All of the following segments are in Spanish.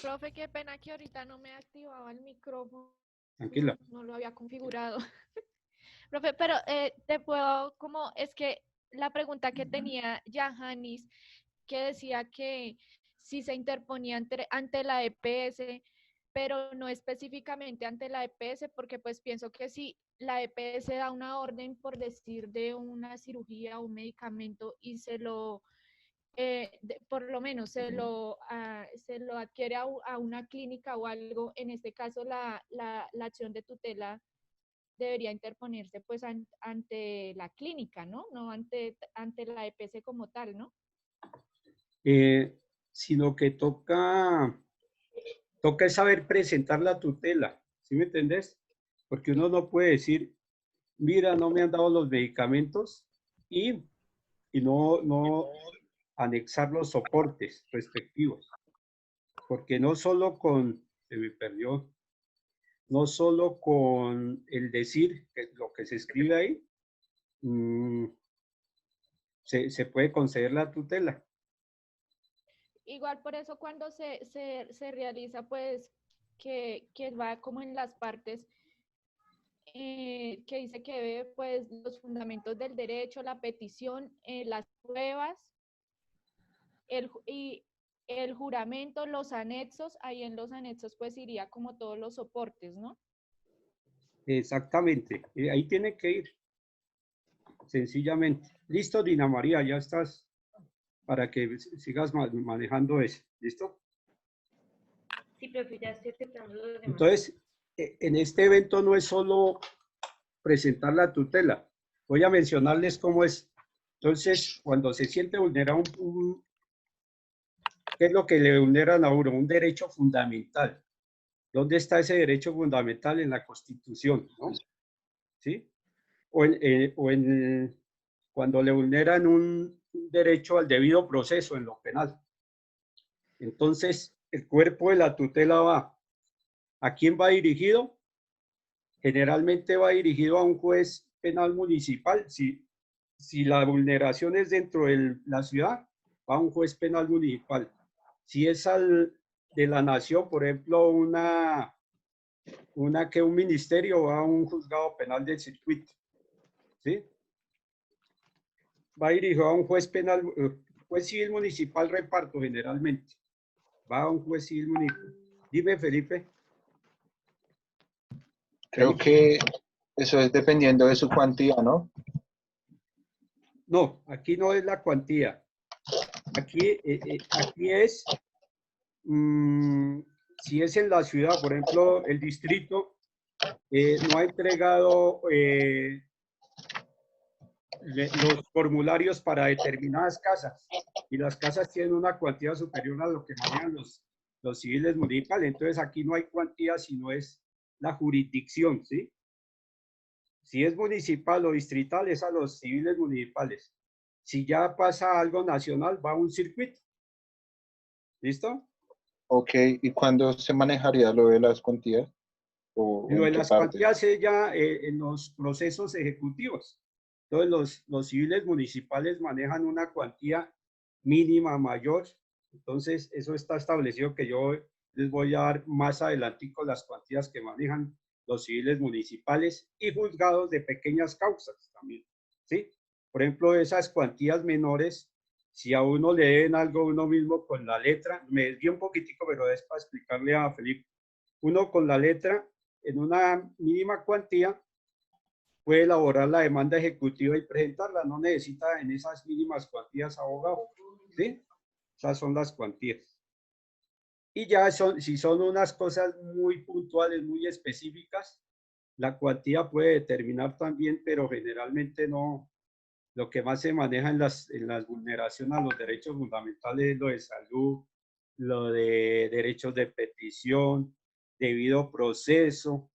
Profe, qué pena que ahorita no me activaba el micrófono, Tranquila. no lo había configurado. Profe, pero te puedo, como es que la pregunta que tenía Yahanis, que decía que si se interponía ante la EPS, pero no específicamente ante la EPS, porque pues pienso que si la EPS da una orden, por decir, de una cirugía o un medicamento y por lo menos se lo adquiere a una clínica o algo, en este caso la acción de tutela debería interponerse pues ante la clínica, ¿no? No ante la EPS como tal, ¿no? Sino que toca es saber presentar la tutela, ¿sí me entendés? Porque uno no puede decir, mira, no me han dado los medicamentos y, no anexar los soportes respectivos, porque no solo se me perdió, no solo con el decir lo que se escribe ahí, se puede conceder la tutela. Igual por eso cuando se realiza pues que va como en las partes que dice que ve pues los fundamentos del derecho, la petición, las pruebas y el juramento, los anexos, ahí en los anexos pues iría como todos los soportes, ¿no? Exactamente, ahí tiene que ir, sencillamente. Listo, Dina María, ya estás para que sigas manejando eso. ¿Listo? Sí, profe, ya estoy aceptando los demás. Entonces, en este evento no es solo presentar la tutela. Voy a mencionarles cómo es. Entonces, cuando se siente vulnerado ¿qué es lo que le vulneran a uno? Un derecho fundamental. ¿Dónde está ese derecho fundamental? En la Constitución, ¿no? ¿Sí? Cuando le vulneran un derecho al debido proceso en lo penal. Entonces, el cuerpo de la tutela va. ¿A quién va dirigido? Generalmente va dirigido a un juez penal municipal. Si la vulneración es dentro de la ciudad, va a un juez penal municipal. Si es de la nación, por ejemplo, un ministerio, va a un juzgado penal del circuito. ¿Sí? Va dirigido a un juez penal, juez civil municipal reparto generalmente. Va a un juez civil municipal. Dime, Felipe. Creo que eso es dependiendo de su cuantía, ¿no? No, aquí no es la cuantía. Aquí es, si es en la ciudad, por ejemplo, el distrito no ha entregado los formularios para determinadas casas y las casas tienen una cuantía superior a lo que manejan los civiles municipales. Entonces aquí no hay cuantía, sino es la jurisdicción, ¿sí? Si es municipal o distrital, es a los civiles municipales. Si ya pasa algo nacional, va a un circuito. ¿Listo? Ok, ¿y cuándo se manejaría lo de las cuantías? ¿O Lo de en qué las parte? cuantías es ya en los procesos ejecutivos. Entonces, los civiles municipales manejan una cuantía mínima mayor. Entonces, eso está establecido que yo les voy a dar más adelante con las cuantías que manejan los civiles municipales y juzgados de pequeñas causas también. ¿Sí? Por ejemplo, esas cuantías menores, si a uno le deben algo uno mismo con la letra, me desvío un poquitico, pero es para explicarle a Felipe. Uno con la letra, en una mínima cuantía, puede elaborar la demanda ejecutiva y presentarla. No necesita en esas mínimas cuantías abogado. ¿Sí? Esas son las cuantías. Y ya si son unas cosas muy puntuales, muy específicas, la cuantía puede determinar también, pero generalmente no. Lo que más se maneja en las vulneraciones a los derechos fundamentales es lo de salud, lo de derechos de petición, debido proceso.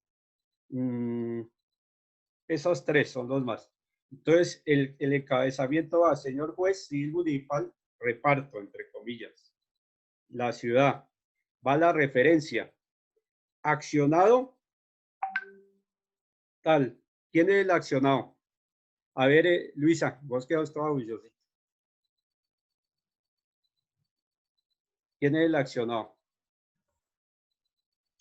Esos tres son los más. Entonces, el encabezamiento va, señor juez civil municipal, reparto, entre comillas. La ciudad. Va la referencia. Accionado, tal. ¿Quién es el accionado? A ver, Luisa, vos quedas toda orgullosa. ¿Quién es el accionado?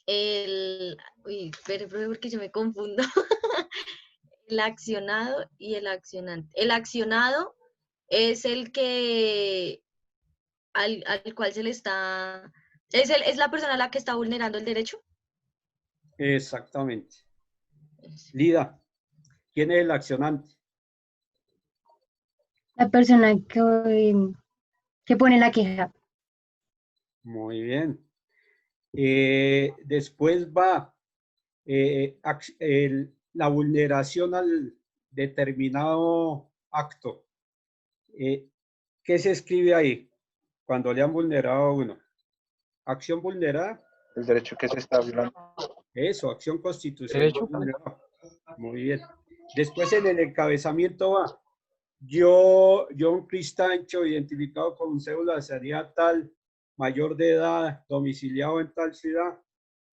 el, uy, espere, profe, porque yo me confundo. El accionado y el accionante. El accionado es el que al cual se le está, es la persona a la que está vulnerando el derecho. Exactamente. Lida, ¿quién es el accionante? La persona que pone la queja. Muy bien. Después va la vulneración al determinado acto. ¿Qué se escribe ahí cuando le han vulnerado a uno? Acción vulnerada. El derecho que se está violando. Eso, acción constitucional Derecho. vulnerada. Muy bien. Después en el encabezamiento va, yo un Cristancho identificado con cédula sería tal, mayor de edad, domiciliado en tal ciudad,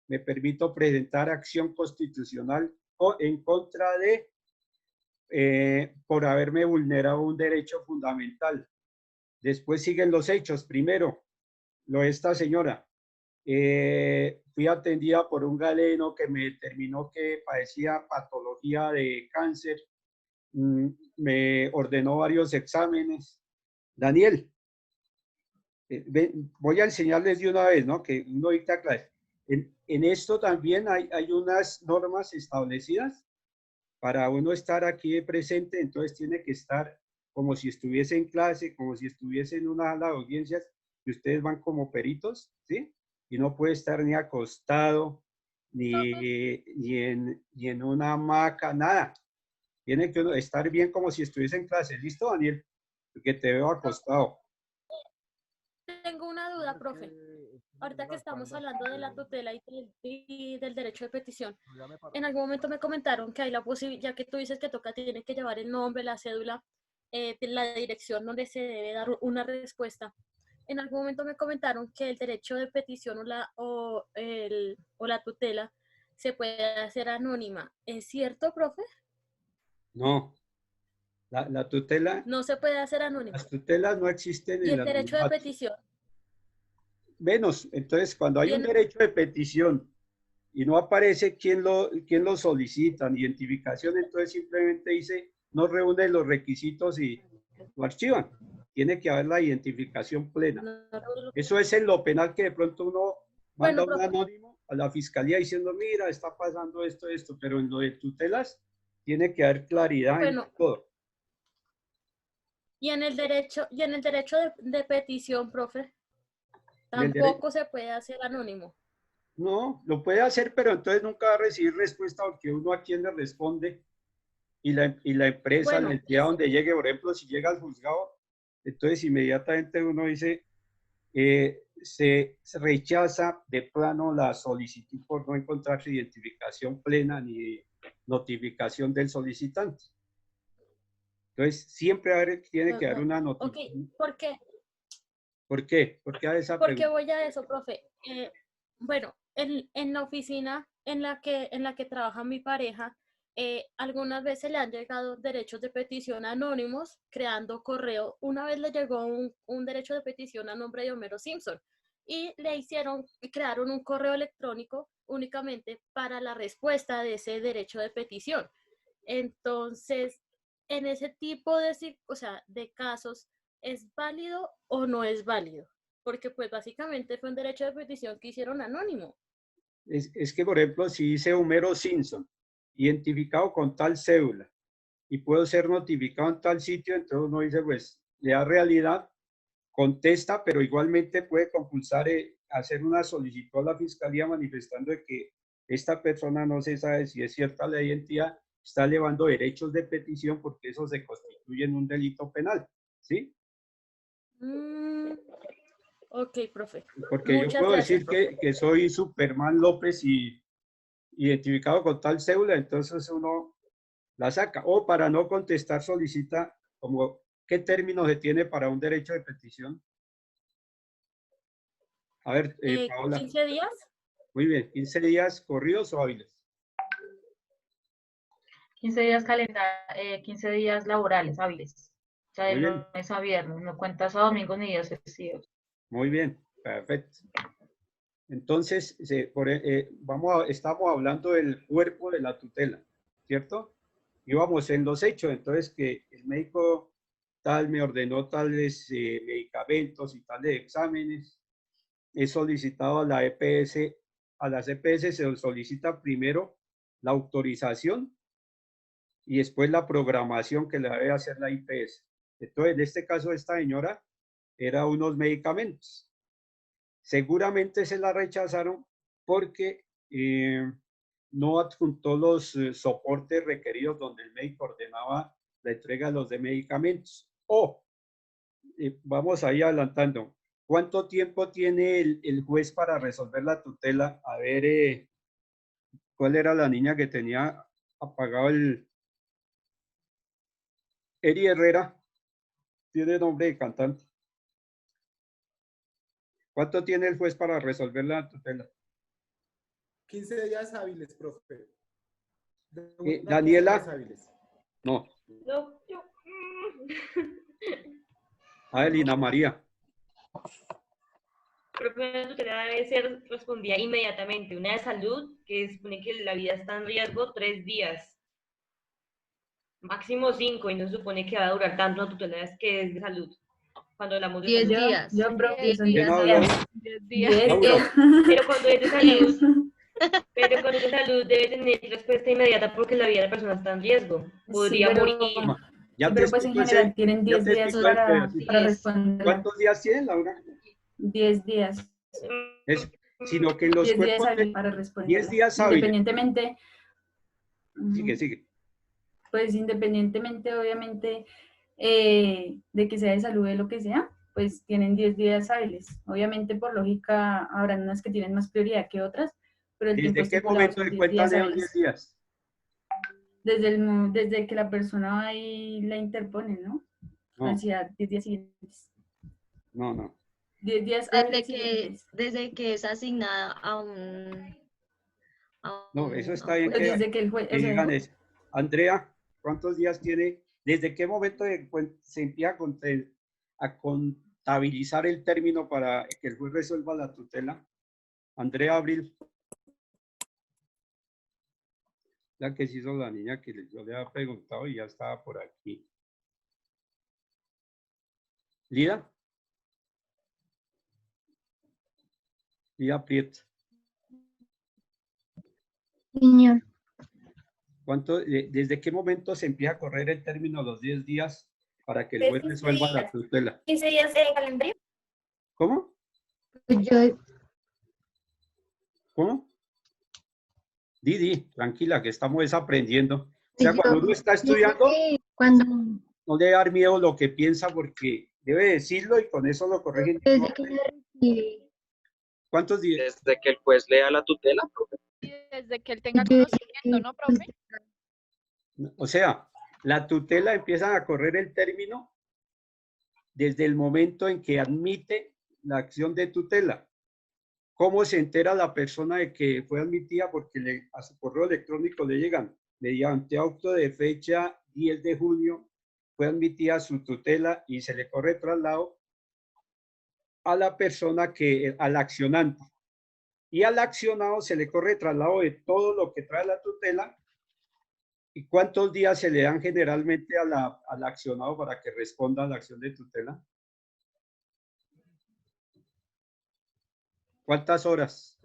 me permito presentar acción constitucional o en contra de, por haberme vulnerado un derecho fundamental. Después siguen los hechos. Primero, lo de esta señora. Fui atendida por un galeno que me determinó que padecía patología de cáncer. Me ordenó varios exámenes. Daniel, voy a enseñarles de una vez, ¿no? Que uno dicta clase. En esto también hay unas normas establecidas para uno estar aquí presente, entonces tiene que estar como si estuviese en clase, como si estuviese en una sala de audiencias, y ustedes van como peritos, ¿sí? Y no puede estar ni acostado, ni en una hamaca, nada. Tiene que uno estar bien como si estuviese en clase. ¿Listo, Daniel? Porque te veo acostado. Tengo una duda, profe. Ahorita que estamos hablando de la tutela y del derecho de petición, en algún momento me comentaron que hay la posibilidad, ya que tú dices que toca, tiene que llevar el nombre, la cédula, la dirección donde se debe dar una respuesta. En algún momento me comentaron que el derecho de petición o la tutela se puede hacer anónima. ¿Es cierto, profe? No, la tutela, No se puede hacer anónima. las tutelas no existen ¿Y en el la derecho de petición? Menos, entonces cuando hay un ¿Tiene? derecho de petición y no aparece quién lo solicita, ni identificación, entonces simplemente dice, no reúne los requisitos y lo archivan. Tiene que haber la identificación plena. Eso es en lo penal, que de pronto uno manda Bueno, un anónimo a la fiscalía diciendo, mira, está pasando esto, pero en lo de tutelas tiene que haber claridad en bueno, todo. y en el derecho de petición, profe, En el derecho, tampoco se puede hacer anónimo. no, lo puede hacer, pero entonces nunca va a recibir respuesta porque uno a quién le responde y la empresa, la Bueno, entidad donde llegue, por ejemplo, si llega al juzgado, entonces inmediatamente uno dice, se rechaza de plano la solicitud por no encontrar su identificación plena ni notificación del solicitante. Entonces, siempre tiene que haber una ok, notificación. ¿por qué? ¿Por qué? ¿Por qué a esa ¿Por qué pregunta? voy a eso, profe? Bueno, en la oficina en la que trabaja mi pareja, algunas veces le han llegado derechos de petición anónimos creando correo. Una vez le llegó un derecho de petición a nombre de Homero Simpson y crearon un correo electrónico únicamente para la respuesta de ese derecho de petición. Entonces, en ese tipo de casos, ¿es válido o no es válido? Porque pues básicamente fue un derecho de petición que hicieron anónimo. Es que, por ejemplo, si dice Homero Simpson, identificado con tal cédula, y puedo ser notificado en tal sitio, entonces uno dice, pues, le da realidad, contesta, pero igualmente puede compulsar, hacer una solicitud a la fiscalía manifestando de que esta persona no se sabe si es cierta la identidad, está elevando derechos de petición porque eso se constituye en un delito penal, ¿sí? Ok, profe. Porque yo Muchas puedo gracias, decir profe. que soy Superman López y identificado con tal cédula, entonces uno la saca. O para no contestar solicita como qué término se tiene para un derecho de petición. A ver, Paola. 15 días. Muy bien, 15 días corridos o hábiles. 15 días 15 días laborales, hábiles. O sea, de Muy bien, lunes a viernes, no cuentas a domingos ni días festivos. muy bien, perfecto. Entonces, estamos hablando del cuerpo de la tutela, ¿cierto? Íbamos en los hechos, entonces que el médico tal me ordenó tales medicamentos y tales exámenes. He solicitado a la EPS, a las EPS se solicita primero la autorización y después la programación que le debe hacer la IPS. Entonces, en este caso, esta señora era unos medicamentos. Seguramente se la rechazaron porque no adjuntó los soportes requeridos donde el médico ordenaba la entrega de los medicamentos. Vamos ahí adelantando. ¿Cuánto tiempo tiene el juez para resolver la tutela? A ver, ¿cuál era la niña que tenía apagado el... Eri Herrera, tiene nombre de cantante. ¿Cuánto tiene el juez para resolver la tutela? 15 días hábiles, profe. Daniela. 15 días hábiles. No. No, yo. A ver, Lina María. Profe, la tutela debe ser respondida inmediatamente. Una de salud, que supone que la vida está en riesgo, 3 días. Máximo 5, y no se supone que va a durar tanto una tutela que es de salud. Cuando hablamos de 10 salud. días. Yo, profe, 10 son ¿Quién 10 habló? días. 10 días. 10 Laura. días. Pero cuando es de salud, debe tener respuesta inmediata porque la vida de la persona está en riesgo. Podría pero- morir. Ya Sí, te pero pues en explico general ese- tienen ya 10 te días explico el para pedacito. responder. ¿Cuántos días tiene, Laura? 10 días. Sino que en los 10 días cuerpos de hábiles para responder. 10 días hábiles. Independientemente. Sigue, sigue. Pues independientemente, obviamente, de que sea de salud o de lo que sea, pues tienen 10 días hábiles. Obviamente, por lógica, habrán unas que tienen más prioridad que otras, pero el tiempo ¿Desde qué estipulado momento son se 10 cuentan días esos hábiles. 10 días? Desde que la persona va y la interpone, ¿no? No, Hacia 10 días siguientes. no. 10 días Desde hábiles que, siguientes. desde que es asignada a un... No, eso a está un bien Pues juez. desde que el juez, que o sea, digan eso. Andrea, ¿cuántos días tiene? ¿Desde qué momento se empieza a contabilizar el término para que el juez resuelva la tutela? Andrea Abril. La que se hizo la niña que yo le había preguntado y ya estaba por aquí. ¿Lida? Lida Priet. señor. ¿Desde qué momento se empieza a correr el término los 10 días para que el juez resuelva la tutela? 15 días en calendario. ¿Cómo? Yo, ¿Cómo? Didi, tranquila, que estamos aprendiendo. O sea, cuando uno está estudiando, cuando, no debe dar miedo lo que piensa porque debe decirlo y con eso lo corrigen. desde que yo recibí, ¿Cuántos días? Desde que el juez lea la tutela, profe. Y desde que él tenga yo- conocimiento, ¿no, profe? O sea, la tutela empieza a correr el término desde el momento en que admite la acción de tutela. ¿Cómo se entera la persona de que fue admitida? Porque a su correo electrónico le llegan mediante auto de fecha 10 de junio, fue admitida su tutela y se le corre traslado a la persona al accionante. Y al accionado se le corre traslado de todo lo que trae la tutela. ¿Y cuántos días se le dan generalmente al accionado para que responda a la acción de tutela? ¿Cuántas horas?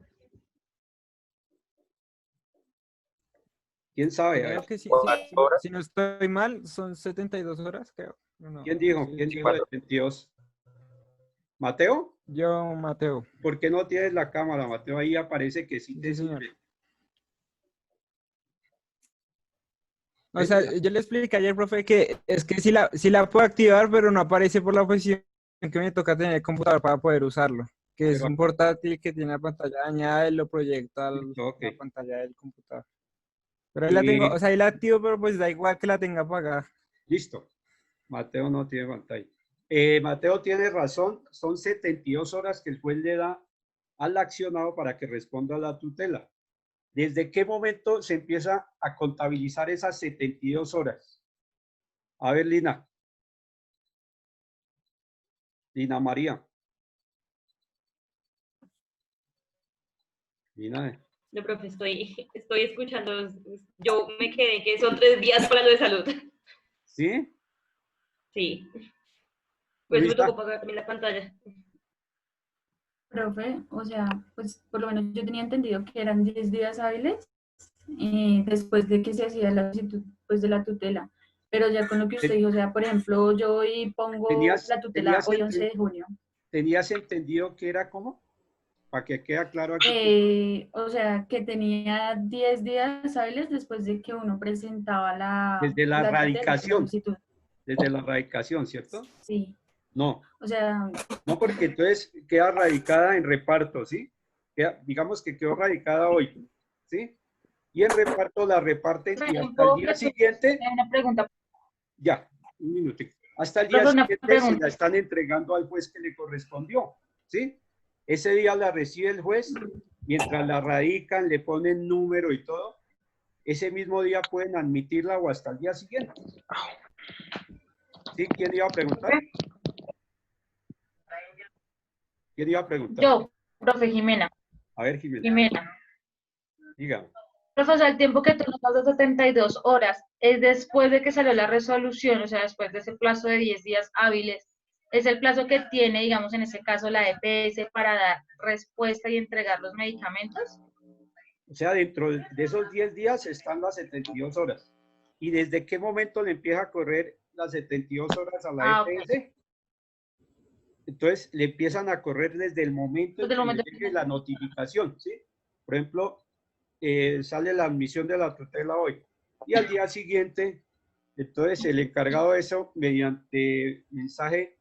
¿Quién sabe? A Creo ver. que sí, 4 horas. si no estoy mal, son 72 horas, creo. No, ¿Quién dijo? sí, ¿Quién dijo 24. 22? ¿Mateo? Yo, Mateo. ¿Por qué no tienes la cámara, Mateo? Ahí aparece que sí te Sí, señor. sirve. O sea, yo le expliqué ayer, profe, que es que sí la puedo activar, pero no aparece por la posición que me toca tener el computador para poder usarlo. Que es Pero- un portátil que tiene la pantalla dañada y lo proyecta a Ok. la pantalla del computador. Pero ahí la tengo, o sea, ahí la activo, pero pues da igual que la tenga apagada. Listo. Mateo no tiene pantalla. Mateo tiene razón. Son 72 horas que el juez le da al accionado para que responda a la tutela. ¿Desde qué momento se empieza a contabilizar esas 72 horas? A ver, Lina. Lina María. Y nada. No, profe, estoy escuchando. Yo me quedé que son 3 días para lo de salud. ¿Sí? Sí. Pues me Luisa, tocó pagar también la pantalla. Profe, o sea, pues por lo menos yo tenía entendido que eran 10 días hábiles después de que se hacía la solicitud pues, de la tutela. Pero ya con lo que usted te- dijo, o sea, por ejemplo, yo hoy pongo ¿tenías, la tutela tenías, hoy 11 ente- de junio. tenías entendido que era cómo? Para que quede claro aquí. O sea, que tenía 10 días hábiles después de que uno presentaba Desde la la tutela, la radicación, solicitud. desde la radicación, ¿cierto? Sí, No, o sea, no porque entonces queda radicada en reparto, ¿sí? Digamos que quedó radicada hoy, ¿sí? Y en reparto la reparten y hasta el ¿Puedo día siguiente, una pregunta? ya, un minuto. Hasta el día Profe, una siguiente se la pregunta. están entregando al juez que le correspondió, ¿sí? Ese día la recibe el juez, mientras la radican, le ponen número y todo. Ese mismo día pueden admitirla o hasta el día siguiente. ¿Sí? ¿Quién iba a preguntar? ¿Quién iba a preguntar? Yo, profe Jimena. A ver, Jimena, Jimena. dígame. Profe, o sea, el tiempo que tú nos das de 72 horas es después de que salió la resolución, o sea, después de ese plazo de 10 días hábiles, es el plazo que tiene, digamos, en ese caso, la EPS para dar respuesta y entregar los medicamentos. O sea, dentro de esos 10 días están las 72 horas. ¿Y desde qué momento le empieza a correr las 72 horas a la Ah, ok. EPS? Entonces, le empiezan a correr desde el momento en Desde el que le momento. llegue la notificación, ¿sí? Por ejemplo, sale la admisión de la tutela hoy y al día siguiente, entonces el encargado de eso, mediante mensaje,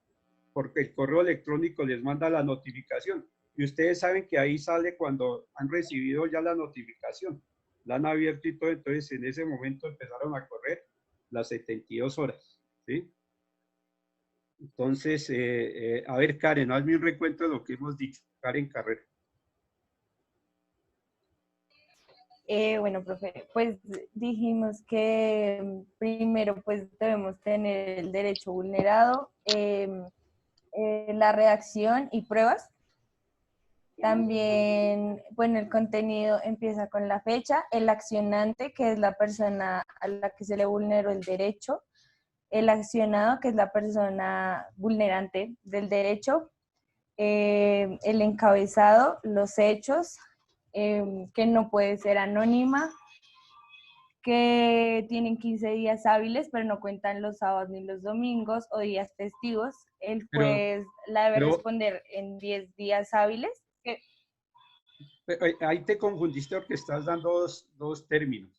porque el correo electrónico les manda la notificación. Y ustedes saben que ahí sale cuando han recibido ya la notificación, la han abierto y todo, entonces en ese momento empezaron a correr las 72 horas, ¿sí? Entonces, a ver, Karen, hazme un recuento de lo que hemos dicho. Karen Carrera. Bueno, profe, pues dijimos que primero pues debemos tener el derecho vulnerado, la redacción y pruebas. También, bueno, el contenido empieza con la fecha, el accionante, que es la persona a la que se le vulneró el derecho, el accionado, que es la persona vulnerante del derecho, el encabezado, los hechos, que no puede ser anónima, que tienen 15 días hábiles, pero no cuentan los sábados ni los domingos o días festivos. El juez la debe responder en 10 días hábiles. Ahí te confundiste porque estás dando dos términos,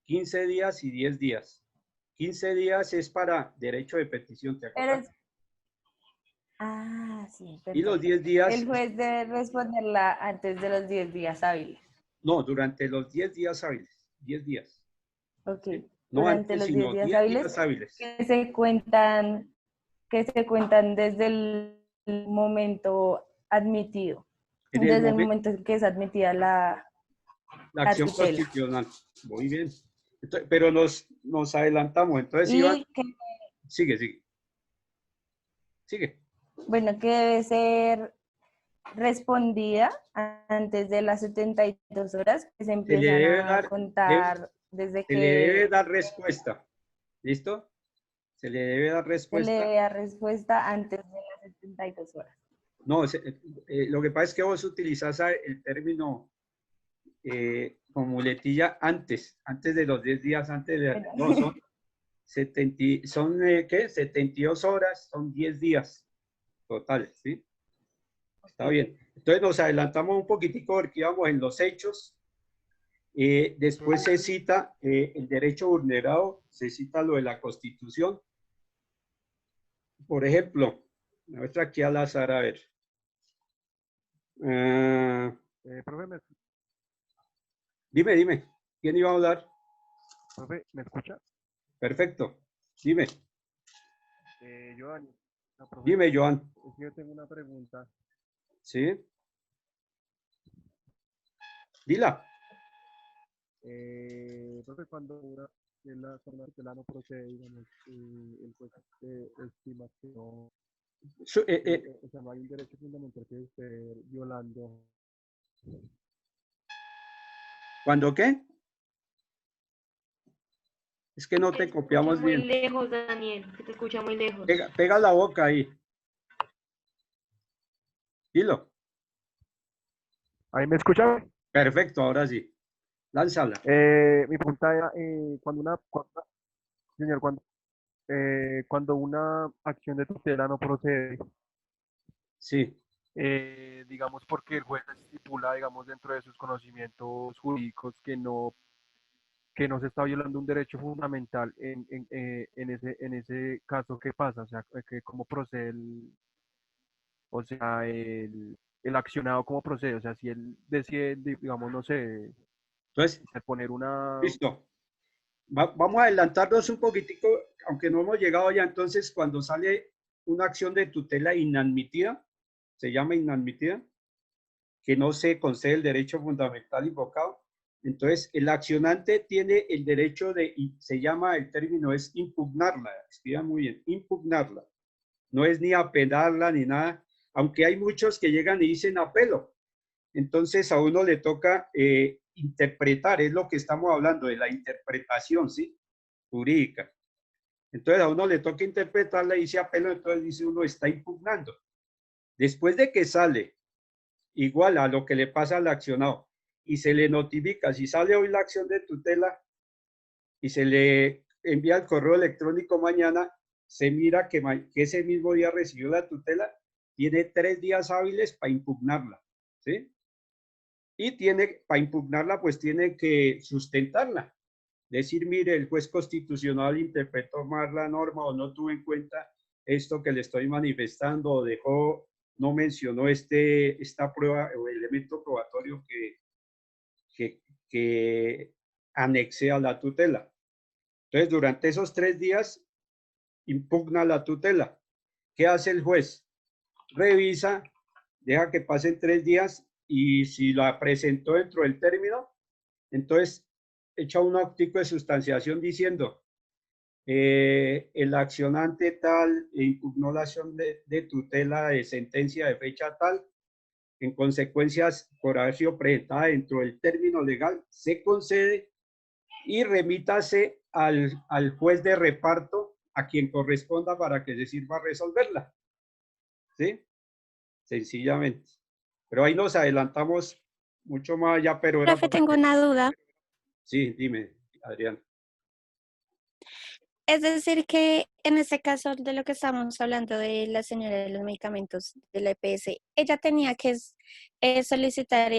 15 días y 10 días. 15 días es para derecho de petición, ¿te acuerdas? Sí, Y los perfecto. 10 días... El juez debe responderla antes de los 10 días hábiles. No, durante los 10 días hábiles. 10 días. Ok. ¿Sí? No Durante antes, los 10 sino días 10 hábiles, días hábiles. que se cuentan desde el momento admitido, desde el momento en que es admitida la acción tutela. constitucional. Muy bien. Entonces, pero nos adelantamos. Entonces, Y Iván, que, sigue. bueno, que debe ser respondida antes de las 72 horas, que se empiezan a contar desde Se le debe que dar respuesta. ¿Listo? Se le debe dar se le respuesta. dé la respuesta antes de las 72 horas. No, lo que pasa es que vos utilizás el término con muletilla antes de los 10 días, antes de... Bueno. No, son 72 horas, son 10 días totales, ¿sí? Está bien. Entonces nos adelantamos un poquitico porque íbamos en los hechos. Después se cita el derecho vulnerado, se cita lo de la Constitución. Por ejemplo, me muestra aquí al azar, a ver. Profe, Dime, ¿quién iba a hablar? profe, ¿me escucha? Perfecto, dime. Joan. Profe, Dime, Joan. Es que yo tengo una pregunta. ¿Sí? Dila. Profe, cuando la tutela no procede, digamos, el juez estima que no, o sea, no hay un derecho fundamental que esté violando. ¿Cuándo qué? Es que no Que te te escucha copiamos muy bien. lejos, Daniel, que te escucha muy lejos. Pega la boca ahí. Dilo. ¿Ahí me escuchan? Perfecto, ahora sí. Lánzala. Mi pregunta era, señor, cuando una acción de tutela no procede, Sí. digamos porque el juez estipula, digamos, dentro de sus conocimientos jurídicos que no se está violando un derecho fundamental en ese caso, ¿qué pasa? O sea, que cómo procede el accionado, cómo procede. O sea, si él decide, digamos, no sé, Entonces, poner una... listo. Vamos a adelantarnos un poquitico, aunque no hemos llegado ya. Entonces, cuando sale una acción de tutela inadmitida, se llama inadmitida, que no se concede el derecho fundamental invocado. Entonces, el accionante tiene el derecho de, se llama, el término es impugnarla, escriban muy bien, impugnarla. No es ni apelarla ni nada, aunque hay muchos que llegan y dicen apelo. Entonces, a uno le toca interpretar, es lo que estamos hablando, de la interpretación, ¿sí? Jurídica. Entonces, a uno le toca interpretarla y dice apelo, entonces dice uno está impugnando. Después de que sale igual a lo que le pasa al accionado y se le notifica, si sale hoy la acción de tutela y se le envía el correo electrónico mañana, se mira que ese mismo día recibió la tutela, tiene 3 días hábiles para impugnarla, ¿sí? Y para impugnarla, pues tiene que sustentarla. Decir, mire, el juez constitucional interpretó mal la norma o no tuvo en cuenta esto que le estoy manifestando o dejó, no mencionó esta prueba o elemento probatorio que anexe a la tutela. Entonces, durante esos 3 días, impugna la tutela. ¿Qué hace el juez? Revisa, deja que pasen 3 días y si la presentó dentro del término, entonces echa un actico de sustanciación diciendo el accionante tal impugnó la acción de tutela de sentencia de fecha tal, en consecuencias por haber sido presentada dentro del término legal, se concede y remítase al juez de reparto a quien corresponda para que se sirva a resolverla. ¿Sí? Sencillamente. Pero ahí nos adelantamos mucho más allá, pero era... Profe, tengo una duda. Sí, dime, Adrián. Es decir, que en este caso de lo que estamos hablando de la señora de los medicamentos de la EPS, ella tenía que solicitar,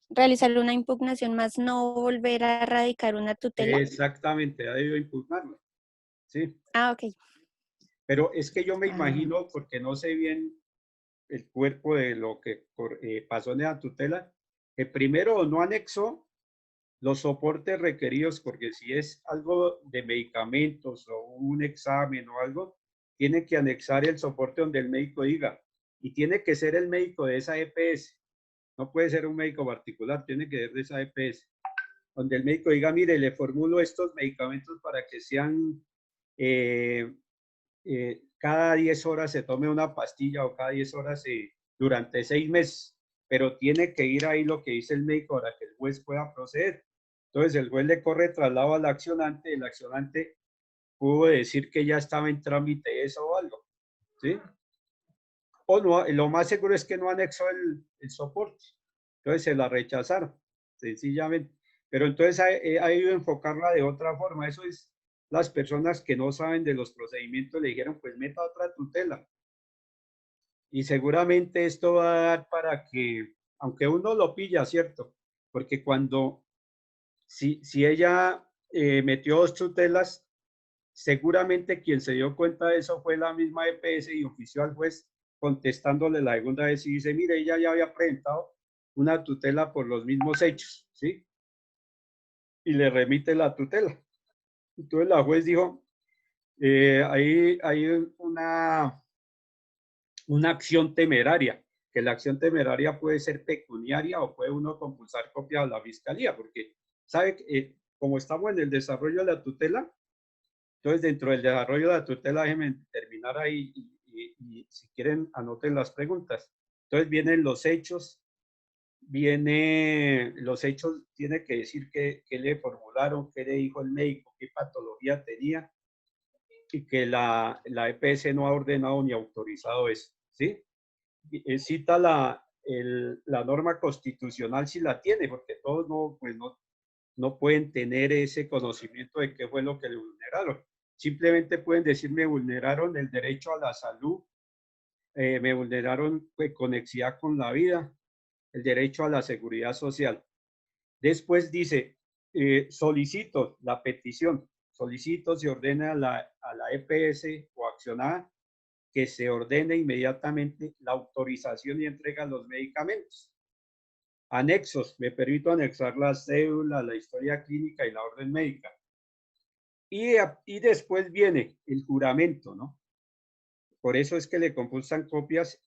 realizar una impugnación más, no volver a radicar una tutela. Exactamente, ha debido impugnarlo. Sí. Ah, ok. Pero es que yo me imagino, porque no sé bien el cuerpo de lo que pasó en la tutela, que primero no anexó los soportes requeridos, porque si es algo de medicamentos o un examen o algo, tiene que anexar el soporte donde el médico diga, y tiene que ser el médico de esa EPS, no puede ser un médico particular, tiene que ser de esa EPS, donde el médico diga, mire, le formulo estos medicamentos para que sean, cada 10 horas se tome una pastilla o cada 10 horas durante 6 meses, pero tiene que ir ahí lo que dice el médico para que el juez pueda proceder. Entonces el juez le corre traslado al accionante, el accionante pudo decir que ya estaba en trámite eso o algo, ¿sí? O no, lo más seguro es que no anexó el soporte, entonces se la rechazaron, sencillamente. Pero entonces ha ido a enfocarla de otra forma, eso es las personas que no saben de los procedimientos le dijeron, pues meta otra tutela. Y seguramente esto va a dar para que, aunque uno lo pilla, ¿cierto? Porque si ella metió 2 tutelas, seguramente quien se dio cuenta de eso fue la misma EPS y ofició al juez contestándole la segunda vez y dice, mire, ella ya había presentado una tutela por los mismos hechos, ¿sí? Y le remite la tutela. Entonces la juez dijo, hay una acción temeraria, que la acción temeraria puede ser pecuniaria o puede uno compulsar copia a la fiscalía, porque sabe que como estamos en el desarrollo de la tutela, entonces dentro del desarrollo de la tutela, déjenme terminar ahí y si quieren anoten las preguntas. Entonces vienen los hechos viene los hechos, tiene que decir qué le formularon, qué le dijo el médico, qué patología tenía, y que la EPS no ha ordenado ni autorizado eso, ¿sí? Cita la norma constitucional si la tiene, porque todos no pueden tener ese conocimiento de qué fue lo que le vulneraron. Simplemente pueden decir, me vulneraron el derecho a la salud, me vulneraron conexidad con la vida, el derecho a la seguridad social. Después dice, solicito la petición, solicito se ordena a la EPS o accionada que se ordene inmediatamente la autorización y entrega de los medicamentos. Anexos, me permito anexar la cédula, la historia clínica y la orden médica. Y después viene el juramento, ¿no? Por eso es que le compulsan copias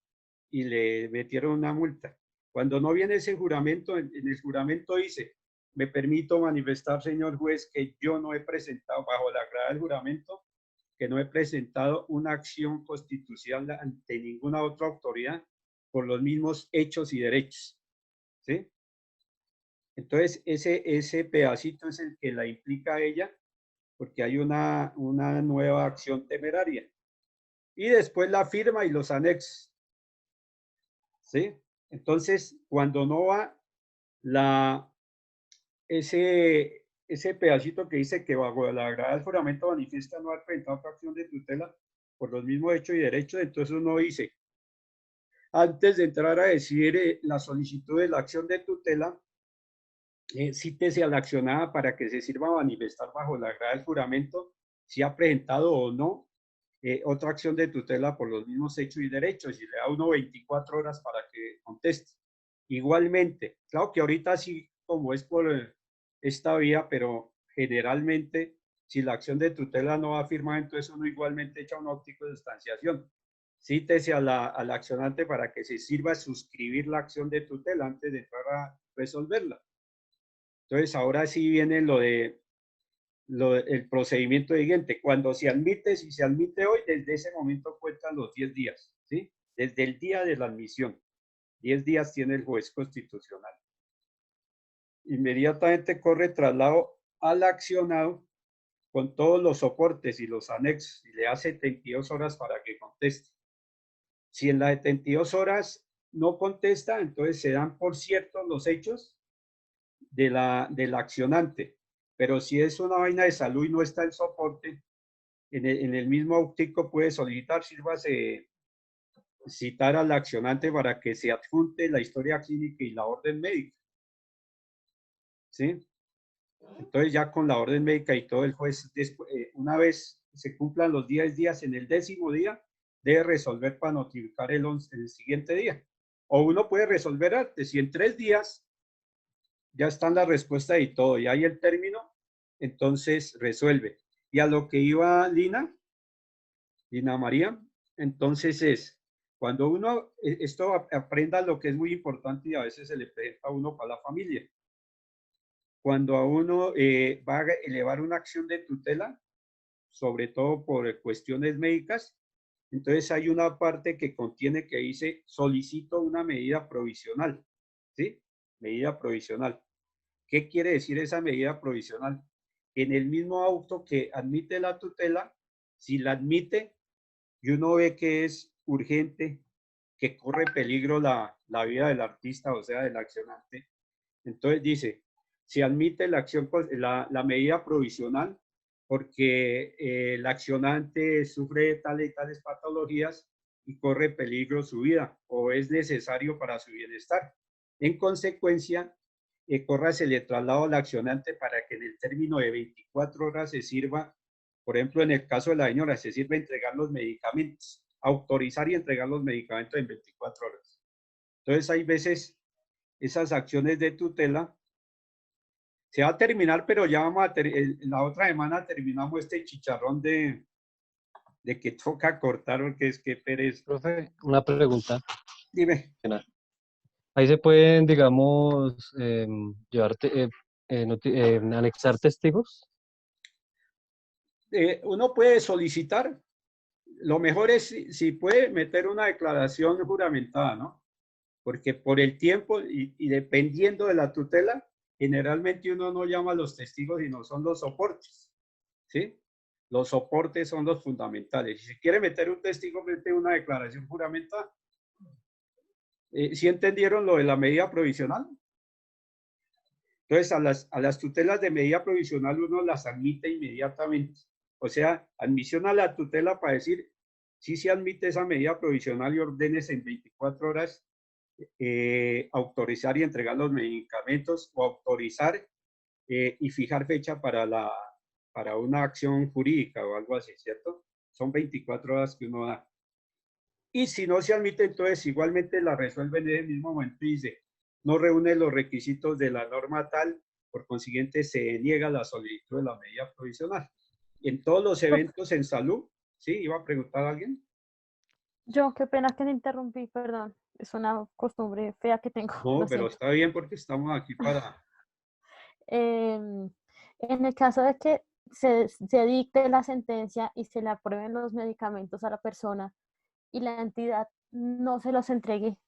y le metieron una multa. Cuando no viene ese juramento, en el juramento dice, me permito manifestar, señor juez, que yo no he presentado, bajo la grada del juramento, que no he presentado una acción constitucional ante ninguna otra autoridad por los mismos hechos y derechos. ¿Sí? Entonces, ese pedacito es el que la implica a ella, porque hay una nueva acción temeraria. Y después la firma y los anexos. ¿Sí? Entonces, cuando no va ese pedacito que dice que bajo la grada del juramento manifiesta no haber presentado otra acción de tutela por los mismos hechos y derechos, entonces uno dice, antes de entrar a decir la solicitud de la acción de tutela, cítese a la accionada para que se sirva a manifestar bajo la grada del juramento si ha presentado o no otra acción de tutela por los mismos hechos y derechos, y le da uno 24 horas para que conteste. Igualmente, claro que ahorita sí, como es por esta vía, pero generalmente, si la acción de tutela no va firmada, entonces uno igualmente echa un óptico de sustanciación. Cítese a la accionante para que se sirva a suscribir la acción de tutela antes de entrar a resolverla. Entonces, ahora sí viene el procedimiento siguiente. Cuando se admite, si se admite hoy, desde ese momento cuentan los 10 días, ¿sí? Desde el día de la admisión. 10 días tiene el juez constitucional. Inmediatamente corre traslado al accionado con todos los soportes y los anexos y le da 72 horas para que conteste. Si en las 72 horas no contesta, entonces se dan por ciertos los hechos del accionante. Pero si es una vaina de salud y no está el soporte, en el mismo óptico puede solicitar, sírvase citar al accionante para que se adjunte la historia clínica y la orden médica. ¿Sí? Entonces ya con la orden médica y todo, el juez, una vez se cumplan los 10 días, en el 10º día, debe resolver para notificar el siguiente día. O uno puede resolver antes, y en 3 días ya están la respuesta y todo, y hay el término, entonces resuelve. Y a lo que iba Lina María, entonces es, cuando uno, esto aprenda lo que es muy importante y a veces se le presenta a uno para la familia. Cuando a uno va a elevar una acción de tutela, sobre todo por cuestiones médicas, entonces hay una parte que contiene que dice, solicito una medida provisional, ¿sí? Medida provisional. ¿Qué quiere decir esa medida provisional? En el mismo auto que admite la tutela, si la admite y uno ve que es urgente, que corre peligro la vida del artista, o sea, del accionante, entonces dice, se admite la medida provisional porque el accionante sufre tales y tales patologías y corre peligro su vida o es necesario para su bienestar. En consecuencia, córrasele traslado al accionante para que en el término de 24 horas se sirva, por ejemplo, en el caso de la señora, se sirve entregar los medicamentos, autorizar y entregar los medicamentos en 24 horas. Entonces, hay veces esas acciones de tutela se va a terminar, pero ya vamos la otra semana terminamos este chicharrón de que toca cortar porque es que pereza. Profe, una pregunta. Dime. Ahí se pueden, digamos, anexar testigos. Uno puede solicitar, lo mejor es si puede meter una declaración juramentada, ¿no? porque por el tiempo y dependiendo de la tutela, generalmente uno no llama a los testigos, sino son los soportes, ¿sí? Los soportes son los fundamentales. Si se quiere meter un testigo frente a una declaración juramentada, ¿sí entendieron lo de la medida provisional? Entonces, a las tutelas de medida provisional uno las admite inmediatamente. O sea, admisión a la tutela para decir, sí se admite esa medida provisional y ordenes en 24 horas autorizar y entregar los medicamentos o autorizar y fijar fecha para una acción jurídica o algo así, ¿cierto? Son 24 horas que uno da. Y si no se admite, entonces igualmente la resuelve en el mismo momento y dice, no reúne los requisitos de la norma tal, por consiguiente se niega la solicitud de la medida provisional. En todos los eventos en salud, ¿sí? ¿Iba a preguntar a alguien? Yo, qué pena que te interrumpí, perdón. Es una costumbre fea que tengo. No, Lo pero siento. está bien porque estamos aquí para... En el caso de que se dicte la sentencia y se le aprueben los medicamentos a la persona y la entidad no se los entregue,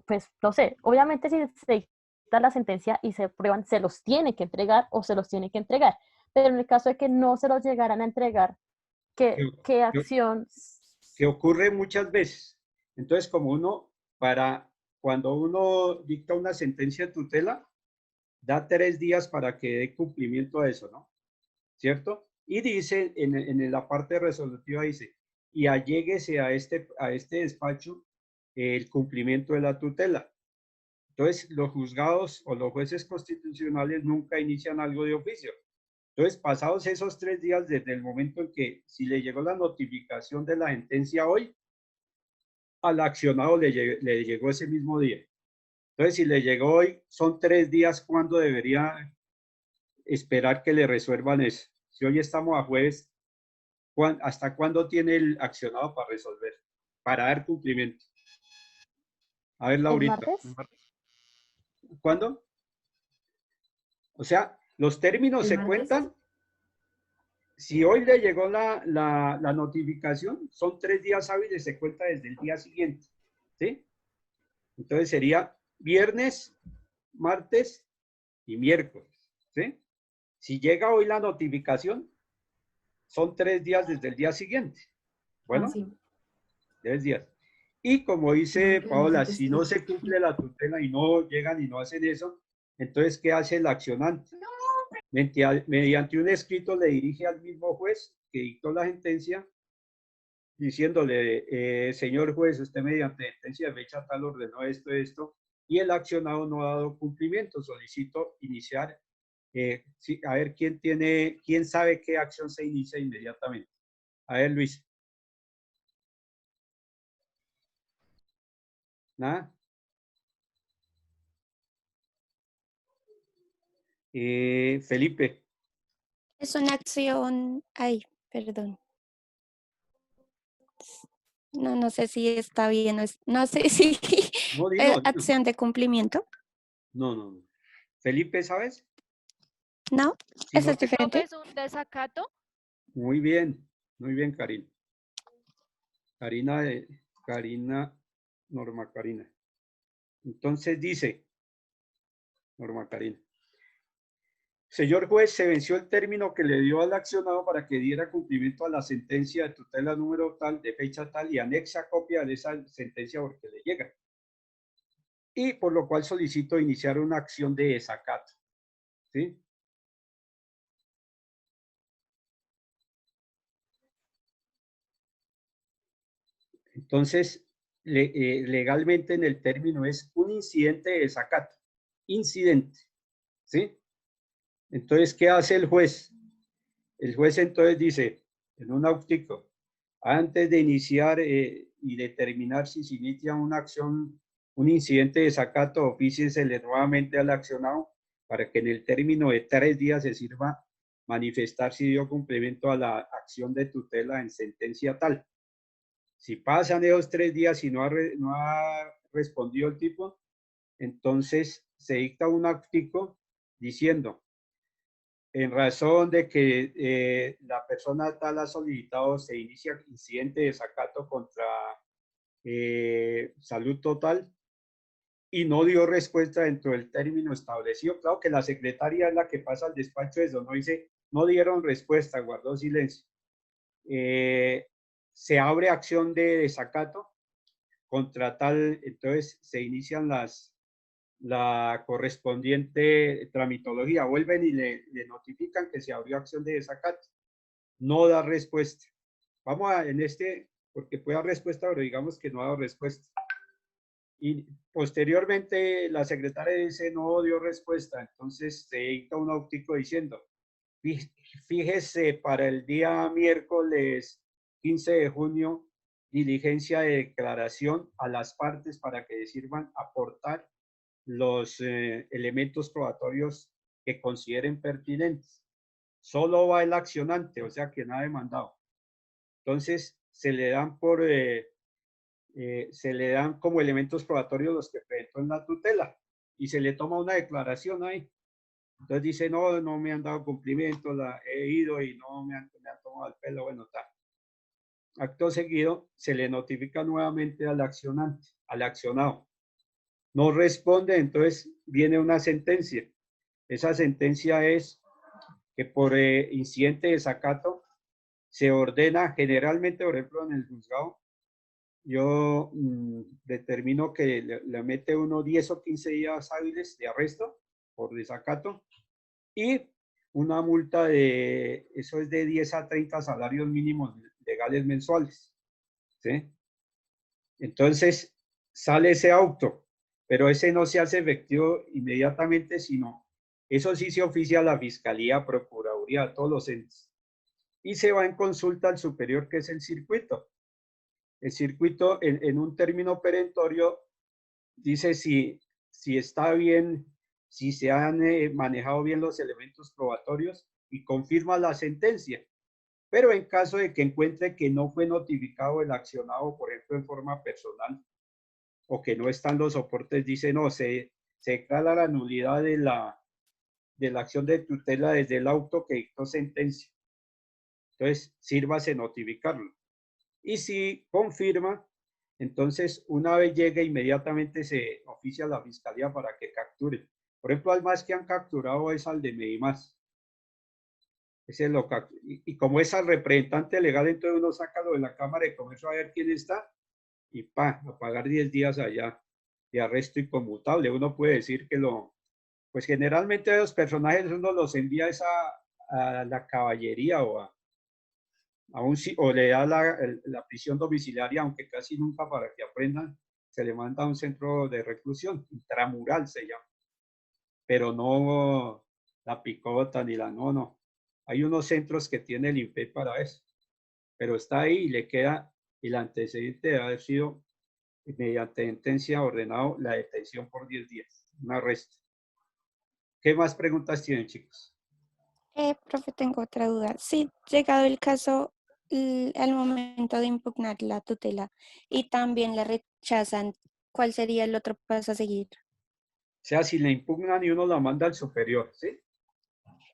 pues no sé, obviamente si se dicta la sentencia y se aprueban, se los tiene que entregar o se los tiene que entregar, pero en el caso de que no se los llegaran a entregar, ¿qué acción? Que ocurre muchas veces. Entonces, como cuando uno dicta una sentencia de tutela, da 3 días para que dé cumplimiento a eso, ¿no? ¿Cierto? Y dice, en la parte resolutiva dice, y alléguese a este despacho el cumplimiento de la tutela. Entonces, los juzgados o los jueces constitucionales nunca inician algo de oficio. Entonces, pasados esos 3 días desde el momento en que, si le llegó la notificación de la sentencia hoy, al accionado le llegó ese mismo día. Entonces, si le llegó hoy, son 3 días cuando debería esperar que le resuelvan eso. Si hoy estamos a jueves, ¿hasta cuándo tiene el accionado para resolver? Para dar cumplimiento. A ver, Laurita. ¿El martes? ¿Cuándo? O sea, los términos se cuentan. Si hoy le llegó la notificación, son 3 días hábiles, se cuenta desde el día siguiente. ¿Sí? Entonces sería viernes, martes y miércoles. ¿Sí? Si llega hoy la notificación, son 3 días desde el día siguiente. Bueno, sí. 3 días. Y como dice Paola, si no se cumple la tutela y no llegan y no hacen eso, entonces, ¿qué hace el accionante? Mediante un escrito le dirige al mismo juez que dictó la sentencia, diciéndole, señor juez, usted mediante sentencia de fecha tal ordenó esto, y el accionado no ha dado cumplimiento, solicito iniciar. A ver, ¿quién sabe qué acción se inicia inmediatamente? A ver, Luis. ¿Nada? Felipe. Es una acción, ay, perdón. No sé si está bien, no sé si No, dilo. acción de cumplimiento. No. Felipe, ¿sabes? No, eso es diferente. ¿Es un desacato? Muy bien, Karina. Norma Karina. Entonces dice, Norma Karina, señor juez, se venció el término que le dio al accionado para que diera cumplimiento a la sentencia de tutela número tal, de fecha tal, y anexa copia de esa sentencia porque le llega. Y por lo cual solicito iniciar una acción de desacato. ¿Sí? Entonces, legalmente en el término es un incidente de desacato. Incidente. ¿Sí? Entonces, ¿qué hace el juez? El juez entonces dice, en un auctico, antes de iniciar y determinar si se inicia una acción, un incidente de desacato, ofíciesele nuevamente al accionado para que en el término de 3 días se sirva manifestar si dio cumplimiento a la acción de tutela en sentencia tal. Si pasan esos 3 días y no ha respondido el tipo, entonces se dicta un auctico diciendo, en razón de que la persona tal ha solicitado, se inicia incidente de desacato contra Salud Total, y no dio respuesta dentro del término establecido. Claro que la secretaria es la que pasa al despacho de eso, no dice, no dieron respuesta, guardó silencio. Se abre acción de desacato contra tal, entonces se inician la correspondiente tramitología, vuelven y le notifican que se abrió acción de desacato. No da respuesta. Vamos a, en este, porque puede dar respuesta, pero digamos que no ha dado respuesta. Y posteriormente la secretaria dice no dio respuesta, entonces se dicta un óptico diciendo, fíjese para el día miércoles 15 de junio, diligencia de declaración a las partes para que sirvan aportar los elementos probatorios que consideren pertinentes. Solo va el accionante, o sea, quien ha demandado. Entonces, se le dan como elementos probatorios los que presentó en la tutela y se le toma una declaración ahí. Entonces dice, no, no me han dado cumplimiento, he ido y no me han tomado el pelo, bueno, tal. Acto seguido, se le notifica nuevamente al accionante, al accionado. No responde, entonces viene una sentencia. Esa sentencia es que por incidente de desacato se ordena generalmente, por ejemplo, en el juzgado, yo determino que le mete uno 10 o 15 días hábiles de arresto por desacato y una multa de, eso es de 10 a 30 salarios mínimos legales mensuales, ¿sí? Entonces, sale ese auto, pero ese no se hace efectivo inmediatamente, sino eso sí se oficia a la Fiscalía, Procuraduría, a todos los entes. Y se va en consulta al superior, que es el circuito. El circuito, en un término perentorio, dice si está bien, si se han manejado bien los elementos probatorios y confirma la sentencia. Pero en caso de que encuentre que no fue notificado el accionado, por ejemplo, en forma personal, o que no están los soportes, dice no, se declara la nulidad de la acción de tutela desde el auto que dictó sentencia. Entonces, sírvase notificarlo. Y si confirma, entonces una vez llegue, inmediatamente se oficia a la Fiscalía para que capture. Por ejemplo, al más que han capturado es al de Medimás. Ese lo y como es al representante legal, entonces uno saca lo de la Cámara de Comercio a ver quién está y a pagar 10 días allá de arresto inconmutable. Uno puede decir que pues generalmente a los personajes uno los envía a la caballería o le da la prisión domiciliaria, aunque casi nunca, para que aprendan, se le manda a un centro de reclusión, intramural se llama, pero no la picota ni no. Hay unos centros que tiene el INPEC para eso, pero está ahí y le queda el antecedente de haber sido mediante sentencia ordenado la detención por 10 días, un arresto. ¿Qué más preguntas tienen, chicos? Profe, tengo otra duda. Si llegado el caso al momento de impugnar la tutela y también la rechazan, ¿cuál sería el otro paso a seguir? O sea, si le impugnan y uno la manda al superior, ¿sí?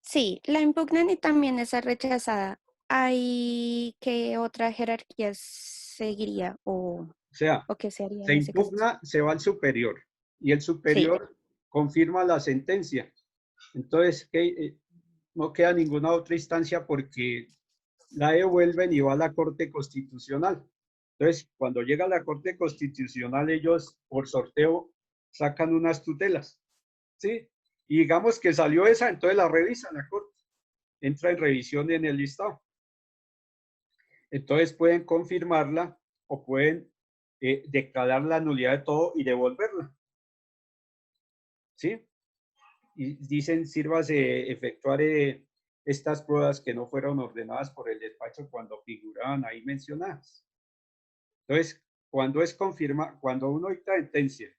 Sí, la impugnan y también es rechazada. ¿Hay qué otra jerarquía seguiría o qué se haría se en ese caso? impugna, se va al superior y el superior Sí. confirma la sentencia. Entonces, no queda ninguna otra instancia porque la devuelven y va a la Corte Constitucional. Entonces, cuando llega a la Corte Constitucional, ellos por sorteo sacan unas tutelas, ¿sí? Y digamos que salió esa, entonces la revisa la Corte, entra en revisión en el listado. Entonces pueden confirmarla o pueden declarar la nulidad de todo y devolverla, ¿sí? Y dicen, sírvase efectuar estas pruebas que no fueron ordenadas por el despacho cuando figuraban ahí mencionadas. Entonces, cuando uno dicta sentencia